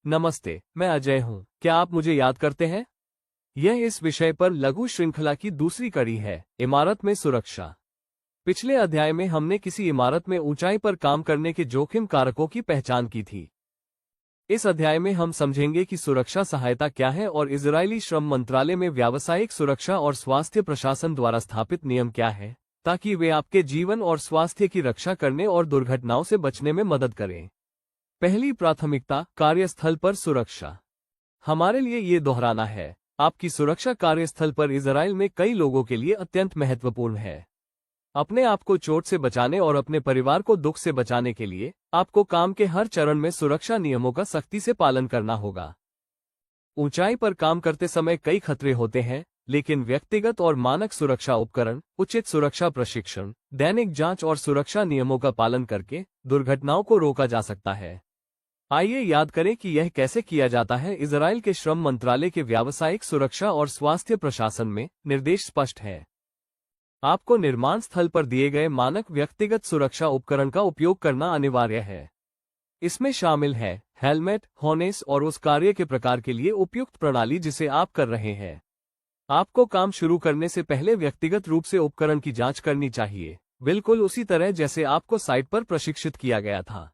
नमस्ते, मैं अजय हूँ। क्या आप मुझे याद करते हैं? यह इस विषय पर लघु श्रृंखला की दूसरी कड़ी है, इमारत में सुरक्षा। पिछले अध्याय में हमने किसी इमारत में ऊंचाई पर काम करने के जोखिम कारकों की पहचान की थी। इस अध्याय में हम समझेंगे कि सुरक्षा सहायता क्या है और इजरायली श्रम मंत्रालय में व्यावसायिक सुरक्षा और स्वास्थ्य प्रशासन द्वारा स्थापित नियम क्या है, ताकि वे आपके जीवन और स्वास्थ्य की रक्षा करने और दुर्घटनाओं से बचने में मदद करें। पहली प्राथमिकता, कार्यस्थल पर सुरक्षा। हमारे लिए ये दोहराना है, आपकी सुरक्षा कार्यस्थल पर इजराइल में कई लोगों के लिए अत्यंत महत्वपूर्ण है। अपने आप को चोट से बचाने और अपने परिवार को दुख से बचाने के लिए आपको काम के हर चरण में सुरक्षा नियमों का सख्ती से पालन करना होगा। ऊंचाई पर काम करते समय कई खतरे होते हैं, लेकिन व्यक्तिगत और मानक सुरक्षा उपकरण, उचित सुरक्षा प्रशिक्षण, दैनिक जांच और सुरक्षा नियमों का पालन करके दुर्घटनाओं को रोका जा सकता है। आइए याद करें कि यह कैसे किया जाता है। इजराइल के श्रम मंत्रालय के व्यावसायिक सुरक्षा और स्वास्थ्य प्रशासन में निर्देश स्पष्ट है। आपको निर्माण स्थल पर दिए गए मानक व्यक्तिगत सुरक्षा उपकरण का उपयोग करना अनिवार्य है। इसमें शामिल है हेलमेट, हार्नेस और उस कार्य के प्रकार के लिए उपयुक्त प्रणाली जिसे आप कर रहे हैं। आपको काम शुरू करने से पहले व्यक्तिगत रूप से उपकरण की जांच करनी चाहिए, बिल्कुल उसी तरह जैसे आपको साइट पर प्रशिक्षित किया गया था।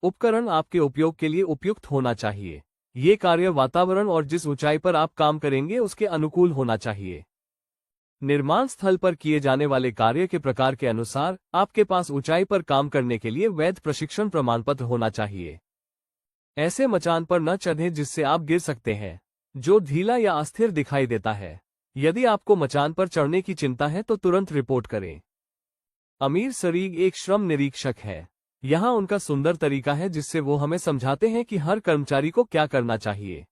उपकरण आपके उपयोग के लिए उपयुक्त होना चाहिए। ये कार्य वातावरण और जिस ऊंचाई पर आप काम करेंगे उसके अनुकूल होना चाहिए। निर्माण स्थल पर किए जाने वाले कार्य के प्रकार के अनुसार आपके पास ऊंचाई पर काम करने के लिए वैध प्रशिक्षण प्रमाण पत्र होना चाहिए। ऐसे मचान पर न चढ़ें जिससे आप गिर सकते हैं, जो ढीला या अस्थिर दिखाई देता है। यदि आपको मचान पर चढ़ने की चिंता है तो तुरंत रिपोर्ट करें। अमीर सरीग एक श्रम निरीक्षक है। यहाँ उनका सुंदर तरीका है जिससे वो हमें समझाते हैं कि हर कर्मचारी को क्या करना चाहिए।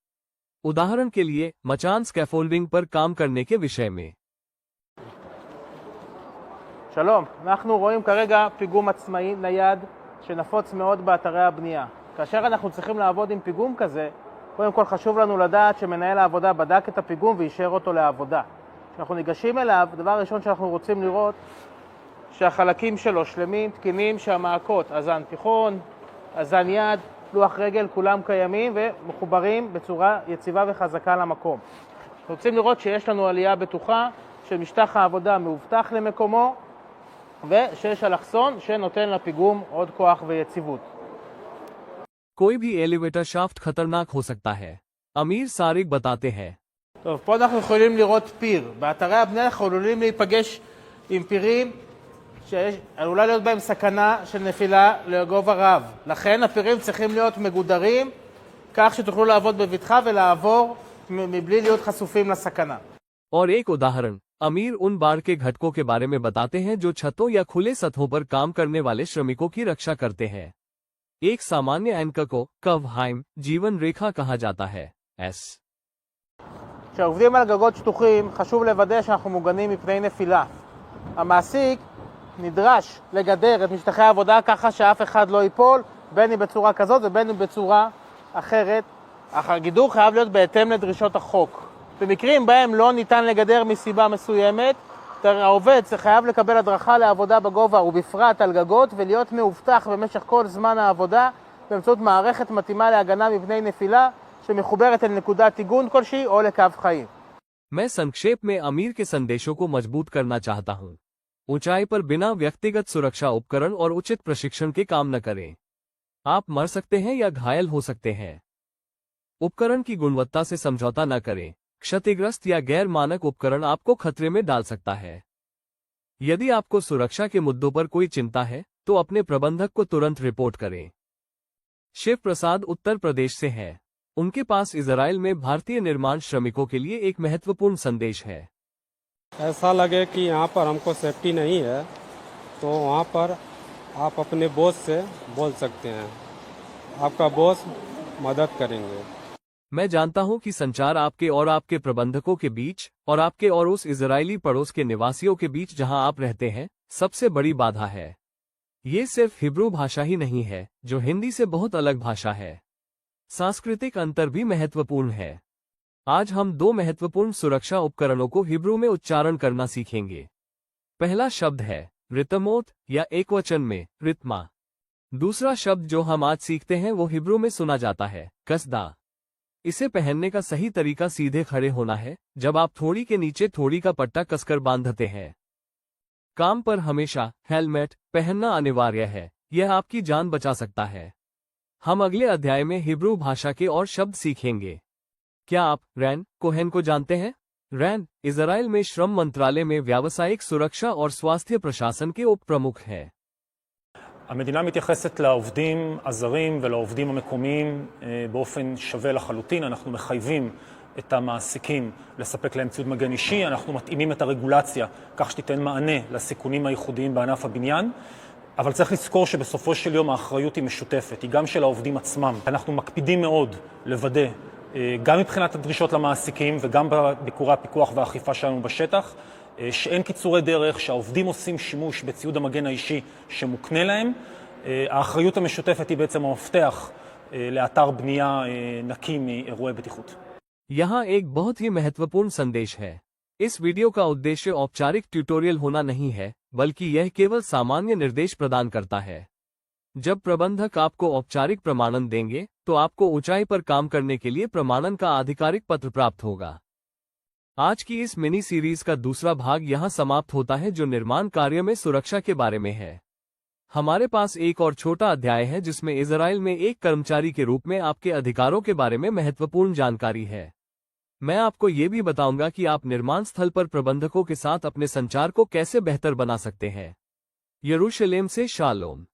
उदाहरण के लिए, मचान स्कैफोल्डिंग पर काम करने के विषय में। שלום, אנחנו רואים כרגע פיגום עצמאי נייד שנפוץ מאוד באתרי הבנייה. כאשר אנחנו צריכים לעבוד עם פיגום כזה, קודם כל חשוב לנו לדעת שמנהל העבודה בדק את הפיגום ואישר אותו לעבודה. כשאנחנו ניגשים אליו, דבר ראשון שאנחנו רוצים לראות שהחלקים שלו שלמים, תקינים, שהמעקות, אזן תיכון, אזן יד, לוח רגל, כולם קיימים ומחוברים בצורה יציבה וחזקה למקום. אנחנו רוצים לראות שיש לנו עלייה בטוחה, שמשטח העבודה מאובטח למקומו, ושיש אלכסון שנותן לפיגום עוד כוח ויציבות. कोई भी एलिवेटर शाफ्ट खतरनाक हो सकता है, अमीर सारिक बताते हैं। טוב, פה אנחנו יכולים לראות פיר. באתרי הבנייה אנחנו עלולים להיפגש עם פירים שעלולה להיות בהם סכנה של נפילה לגובה רב. לכן הפירים צריכים להיות מגודרים כך שתוכלו לעבוד בבטחה ולעבור מבלי להיות חשופים לסכנה. और एक उदाहरण, अमीर उन बार के घटकों के बारे में बताते हैं जो छतों या खुले सतहों पर काम करने वाले श्रमिकों की रक्षा करते हैं। एक सामान्य एंकर को कवहाइम जीवन रेखा कहा जाता है। כשעובדים על גגות שטוחים, חשוב לוודא שאנחנו מוגנים מפני נפילה. המעסיק נדרש לגדר את משטחי העבודה ככה שאף אחד לא ייפול, בין אם בצורה כזאת ובין אם בצורה אחרת. אך הגידור חייב להיות בהתאם לדרישות החוק. במקרים בהם לא ניתן לגדר מסיבה מסוימת, העובד חייב לקבל הדרכה לעבודה בגובה ובפרט על גגות ולהיות מאובטח במשך כל זמן העבודה באמצעות מערכת מתאימה להגנה מפני נפילה שמחוברת אל נקודת עיגון כלשהי או לקו חיים. मैं संक्षेप में अमीर के संदेशों को मजबूत करना चाहता हूं। ऊंचाई पर बिना व्यक्तिगत सुरक्षा उपकरण और उचित प्रशिक्षण के काम न करें। आप मर सकते हैं या घायल हो सकते हैं। उपकरण की गुणवत्ता से समझौता न करें। क्षतिग्रस्त या गैर मानक उपकरण आपको खतरे में डाल सकता है। यदि आपको सुरक्षा के मुद्दों पर कोई चिंता है तो अपने प्रबंधक को तुरंत रिपोर्ट करें। शिव प्रसाद उत्तर प्रदेश से हैं। उनके पास इजराइल में भारतीय निर्माण श्रमिकों के लिए एक महत्वपूर्ण संदेश है। ऐसा लगे कि यहाँ पर हमको सेफ्टी नहीं है तो वहाँ पर आप अपने बॉस से बोल सकते हैं, आपका बॉस मदद करेंगे। मैं जानता हूं कि संचार आपके और आपके प्रबंधकों के बीच और आपके और उस इजरायली पड़ोस के निवासियों के बीच जहां आप रहते हैं सबसे बड़ी बाधा है। ये सिर्फ हिब्रू भाषा ही नहीं है, जो हिंदी से बहुत अलग भाषा है। सांस्कृतिक अंतर भी महत्वपूर्ण है। आज हम दो महत्वपूर्ण सुरक्षा उपकरणों को हिब्रू में उच्चारण करना सीखेंगे। पहला शब्द है रितमोत या एकवचन में रित्मा। दूसरा शब्द जो हम आज सीखते हैं वो हिब्रू में सुना जाता है कसदा। इसे पहनने का सही तरीका सीधे खड़े होना है, जब आप थोड़ी के नीचे थोड़ी का पट्टा कसकर बांधते हैं। काम पर हमेशा हेलमेट पहनना अनिवार्य है, यह आपकी जान बचा सकता है। हम अगले अध्याय में हिब्रू भाषा के और शब्द सीखेंगे। क्या आप रैन कोहेन को जानते हैं? रैन इजराइल में श्रम मंत्रालय में व्यावसायिक सुरक्षा और स्वास्थ्य प्रशासन के उप प्रमुख हैं। המדינה מתייחסת לעובדים הזרים ולעובדים המקומיים באופן שווה לחלוטין. אנחנו מחייבים את המעסיקים לספק להם ציוד מגן אישי, אנחנו מתאימים את הרגולציה כך שתיתן מענה לסיכונים הייחודיים בענף הבניין, אבל צריך לזכור שבסופו של יום האחריות היא משותפת, היא גם של העובדים עצמם. אנחנו מקפידים מאוד לוודא, גם מבחינת הדרישות למעסיקים וגם בביקורי הפיקוח והאכיפה שלנו בשטח, שאין קיצורי דרך, שהעובדים עושים שימוש בציוד המגן האישי שמוקנה להם. האחריות המשותפת היא בעצם המפתח לאתר בנייה נקי מאירועי בטיחות. यहाँ एक बहुत ही महत्वपूर्ण संदेश है। इस वीडियो का उद्देश्य औपचारिक ट्यूटोरियल होना नहीं है, बल्कि यह केवल सामान्य निर्देश प्रदान करता है। जब प्रबंधक आपको औपचारिक प्रमाणन देंगे, तो आपको ऊंचाई पर काम करने के लिए प्रमाणन का आधिकारिक पत्र प्राप्त होगा। आज की इस मिनी सीरीज का दूसरा भाग यहाँ समाप्त होता है, जो निर्माण कार्य में सुरक्षा के बारे में है। हमारे पास एक और छोटा अध्याय है जिसमें इजराइल में एक कर्मचारी के रूप में आपके अधिकारों के बारे में महत्वपूर्ण जानकारी है। मैं आपको ये भी बताऊंगा कि आप निर्माण स्थल पर प्रबंधकों के साथ अपने संचार को कैसे बेहतर बना सकते हैं। यरूशलेम से शालोम।